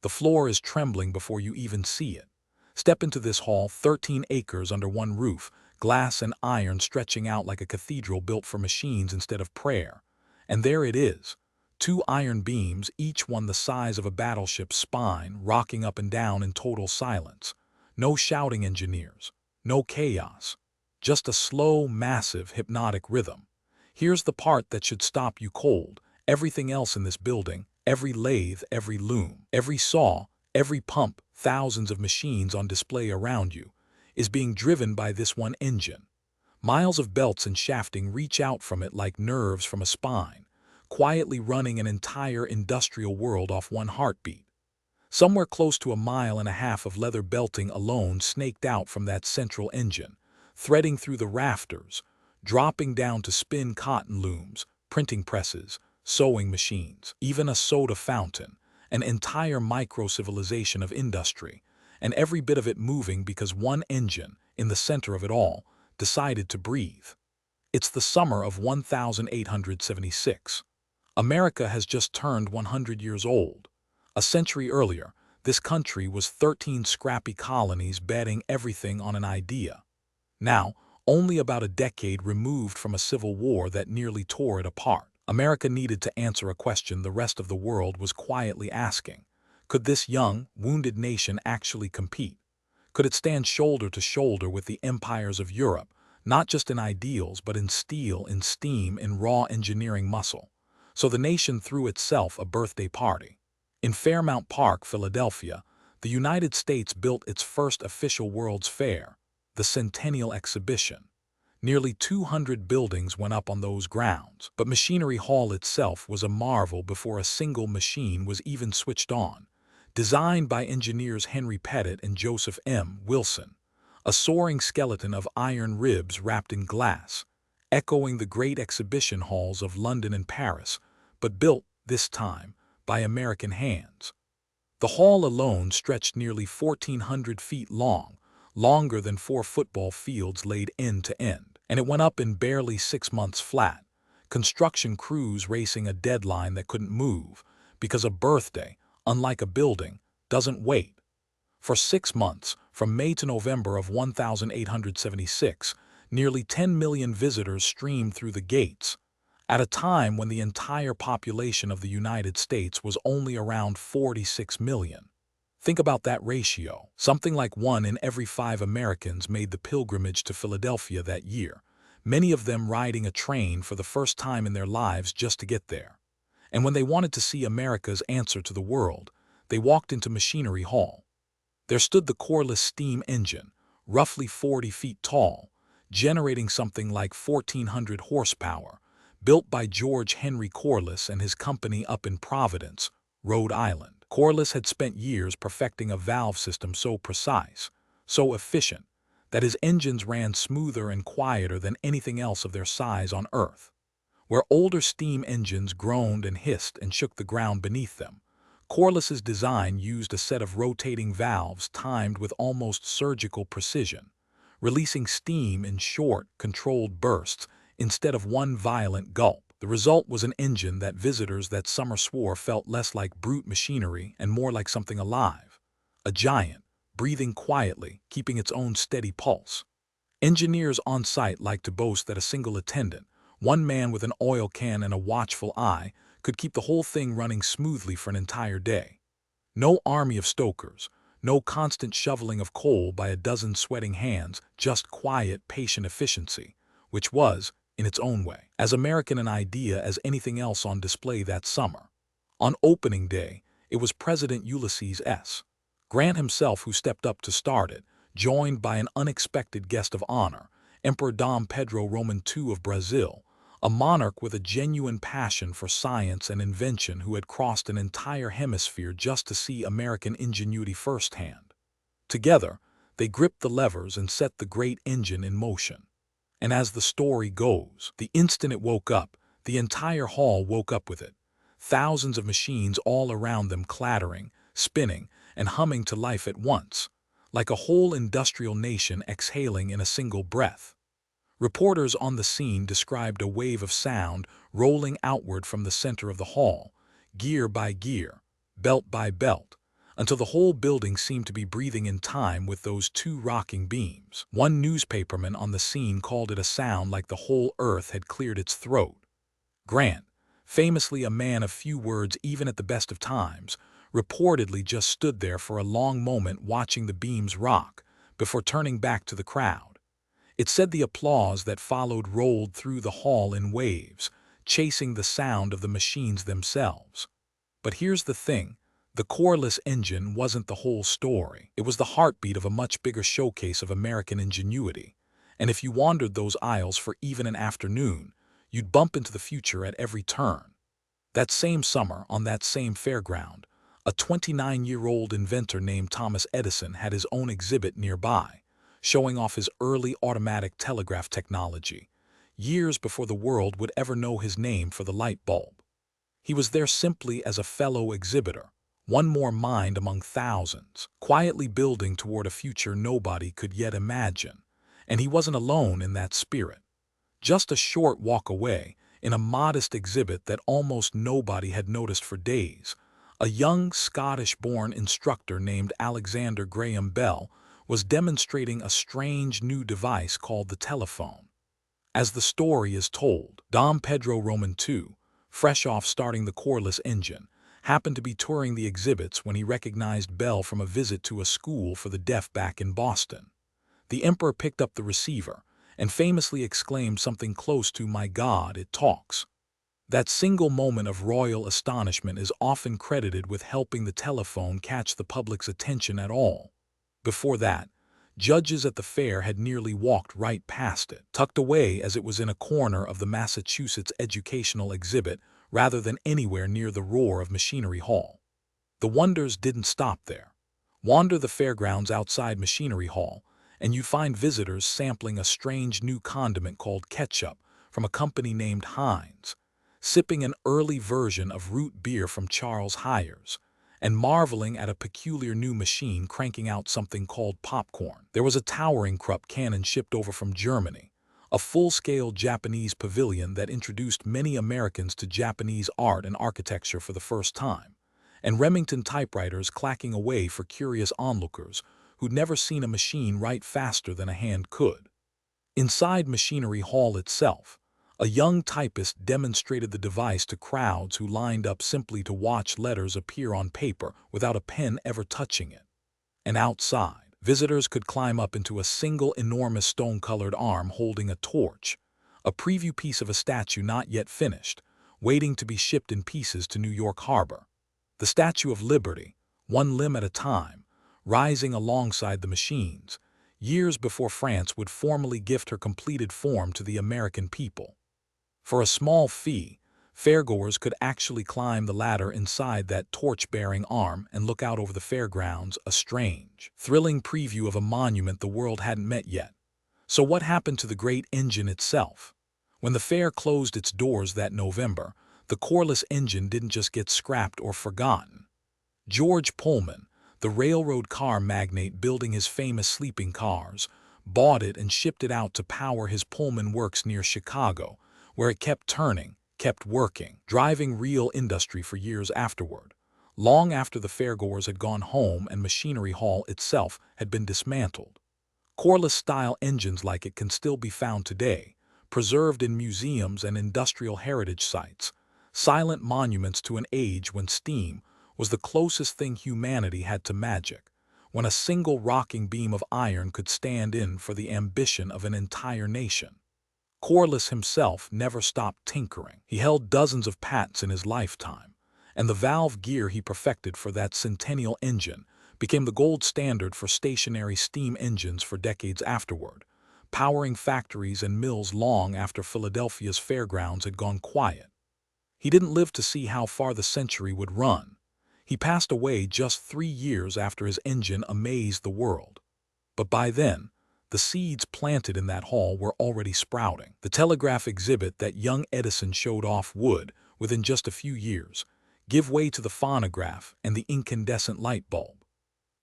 The floor is trembling before you even see it. Step into this hall, 13 acres under one roof, glass and iron stretching out like a cathedral built for machines instead of prayer. And there it is. Two iron beams, each one the size of a battleship's spine, rocking up and down in total silence. No shouting engineers. No chaos. Just a slow, massive, hypnotic rhythm. Here's the part that should stop you cold. Everything else in this building, every lathe, every loom, every saw, every pump, thousands of machines on display around you, is being driven by this one engine. Miles of belts and shafting reach out from it like nerves from a spine, quietly running an entire industrial world off one heartbeat. Somewhere close to 1.5 miles of leather belting alone snaked out from that central engine, threading through the rafters, dropping down to spin cotton looms, printing presses, sewing machines, even a soda fountain, an entire micro-civilization of industry, and every bit of it moving because one engine, in the center of it all, decided to breathe. It's the summer of 1876. America has just turned 100 years old. A century earlier, this country was 13 scrappy colonies betting everything on an idea. Now, only about a decade removed from a civil war that nearly tore it apart, America needed to answer a question the rest of the world was quietly asking. Could this young, wounded nation actually compete? Could it stand shoulder to shoulder with the empires of Europe, not just in ideals but in steel, in steam, in raw engineering muscle? So the nation threw itself a birthday party. In Fairmount Park, Philadelphia, the United States built its first official World's Fair, the Centennial Exhibition. Nearly 200 buildings went up on those grounds, but Machinery Hall itself was a marvel before a single machine was even switched on. Designed by engineers Henry Pettit and Joseph M. Wilson, a soaring skeleton of iron ribs wrapped in glass, echoing the great exhibition halls of London and Paris, but built, this time, by American hands. The hall alone stretched nearly 1,400 feet long, longer than 4 football fields laid end to end, and it went up in barely 6 months flat, construction crews racing a deadline that couldn't move, because a birthday, unlike a building, doesn't wait. For 6 months, from May to November of 1876, nearly 10 million visitors streamed through the gates, at a time when the entire population of the United States was only around 46 million. Think about that ratio. Something like 1 in every 5 Americans made the pilgrimage to Philadelphia that year, many of them riding a train for the first time in their lives just to get there. And when they wanted to see America's answer to the world, they walked into Machinery Hall. There stood the Corliss steam engine, roughly 40 feet tall, generating something like 1,400 horsepower, built by George Henry Corliss and his company up in Providence, Rhode Island. Corliss had spent years perfecting a valve system so precise, so efficient, that his engines ran smoother and quieter than anything else of their size on Earth. Where older steam engines groaned and hissed and shook the ground beneath them, Corliss's design used a set of rotating valves timed with almost surgical precision, releasing steam in short, controlled bursts instead of one violent gulp. The result was an engine that visitors that summer swore felt less like brute machinery and more like something alive. A giant, breathing quietly, keeping its own steady pulse. Engineers on site liked to boast that a single attendant, one man with an oil can and a watchful eye, could keep the whole thing running smoothly for an entire day. No army of stokers, no constant shoveling of coal by a dozen sweating hands, just quiet, patient efficiency, which was, in its own way, as American an idea as anything else on display that summer. On opening day, it was President Ulysses S. Grant himself who stepped up to start it, joined by an unexpected guest of honor, Emperor Dom Pedro II of Brazil, a monarch with a genuine passion for science and invention who had crossed an entire hemisphere just to see American ingenuity firsthand. Together, they gripped the levers and set the great engine in motion. And as the story goes, the instant it woke up, the entire hall woke up with it. Thousands of machines all around them clattering, spinning, and humming to life at once, like a whole industrial nation exhaling in a single breath. Reporters on the scene described a wave of sound rolling outward from the center of the hall, gear by gear, belt by belt, until the whole building seemed to be breathing in time with those two rocking beams. One newspaperman on the scene called it a sound like the whole earth had cleared its throat. Grant, famously a man of few words even at the best of times, reportedly just stood there for a long moment watching the beams rock before turning back to the crowd. It said the applause that followed rolled through the hall in waves, chasing the sound of the machines themselves. But here's the thing. The Corliss engine wasn't the whole story. It was the heartbeat of a much bigger showcase of American ingenuity. And if you wandered those aisles for even an afternoon, you'd bump into the future at every turn. That same summer, on that same fairground, a 29-year-old inventor named Thomas Edison had his own exhibit nearby, showing off his early automatic telegraph technology, years before the world would ever know his name for the light bulb. He was there simply as a fellow exhibitor, one more mind among thousands, quietly building toward a future nobody could yet imagine. And he wasn't alone in that spirit. Just a short walk away, in a modest exhibit that almost nobody had noticed for days, a young Scottish-born instructor named Alexander Graham Bell was demonstrating a strange new device called the telephone. As the story is told, Dom Pedro Roman II, fresh off starting the Corliss engine, happened to be touring the exhibits when he recognized Bell from a visit to a school for the deaf back in Boston. The emperor picked up the receiver and famously exclaimed something close to, "My God, it talks." That single moment of royal astonishment is often credited with helping the telephone catch the public's attention at all. Before that, judges at the fair had nearly walked right past it, tucked away as it was in a corner of the Massachusetts Educational Exhibit rather than anywhere near the roar of Machinery Hall. The wonders didn't stop there. Wander the fairgrounds outside Machinery Hall, and you find visitors sampling a strange new condiment called ketchup from a company named Heinz, sipping an early version of root beer from Charles Hires, and marveling at a peculiar new machine cranking out something called popcorn. There was a towering Krupp cannon shipped over from Germany, a full-scale Japanese pavilion that introduced many Americans to Japanese art and architecture for the first time, and Remington typewriters clacking away for curious onlookers who'd never seen a machine write faster than a hand could. Inside Machinery Hall itself, a young typist demonstrated the device to crowds who lined up simply to watch letters appear on paper without a pen ever touching it. And outside, visitors could climb up into a single enormous stone-colored arm holding a torch, a preview piece of a statue not yet finished, waiting to be shipped in pieces to New York Harbor. The Statue of Liberty, one limb at a time, rising alongside the machines, years before France would formally gift her completed form to the American people. For a small fee, fairgoers could actually climb the ladder inside that torch-bearing arm and look out over the fairgrounds, a strange, thrilling preview of a monument the world hadn't met yet. So what happened to the great engine itself? When the fair closed its doors that November, the Corliss engine didn't just get scrapped or forgotten. George Pullman, the railroad car magnate building his famous sleeping cars, bought it and shipped it out to power his Pullman Works near Chicago, where it kept turning, kept working, driving real industry for years afterward, long after the fairgoers had gone home and Machinery Hall itself had been dismantled. Corliss-style engines like it can still be found today, preserved in museums and industrial heritage sites, silent monuments to an age when steam was the closest thing humanity had to magic, when a single rocking beam of iron could stand in for the ambition of an entire nation. Corliss himself never stopped tinkering. He held dozens of patents in his lifetime, and the valve gear he perfected for that Centennial engine became the gold standard for stationary steam engines for decades afterward, powering factories and mills long after Philadelphia's fairgrounds had gone quiet. He didn't live to see how far the century would run. He passed away just 3 years after his engine amazed the world. But by then, the seeds planted in that hall were already sprouting. The telegraph exhibit that young Edison showed off would, within just a few years, give way to the phonograph and the incandescent light bulb.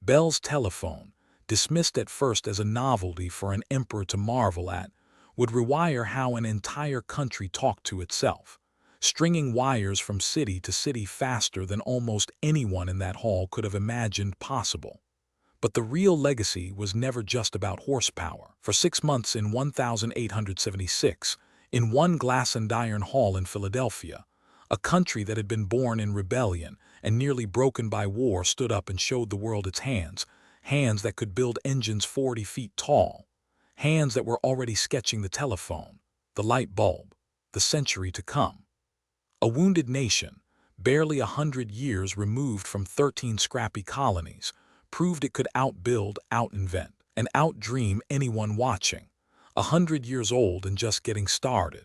Bell's telephone, dismissed at first as a novelty for an emperor to marvel at, would rewire how an entire country talked to itself, stringing wires from city to city faster than almost anyone in that hall could have imagined possible. But the real legacy was never just about horsepower. For 6 months in 1876, in one glass and iron hall in Philadelphia, a country that had been born in rebellion and nearly broken by war stood up and showed the world its hands, hands that could build engines 40 feet tall, hands that were already sketching the telephone, the light bulb, the century to come. A wounded nation, barely 100 years removed from 13 scrappy colonies, proved it could outbuild, out-invent, and out-dream anyone watching. 100 years old and just getting started.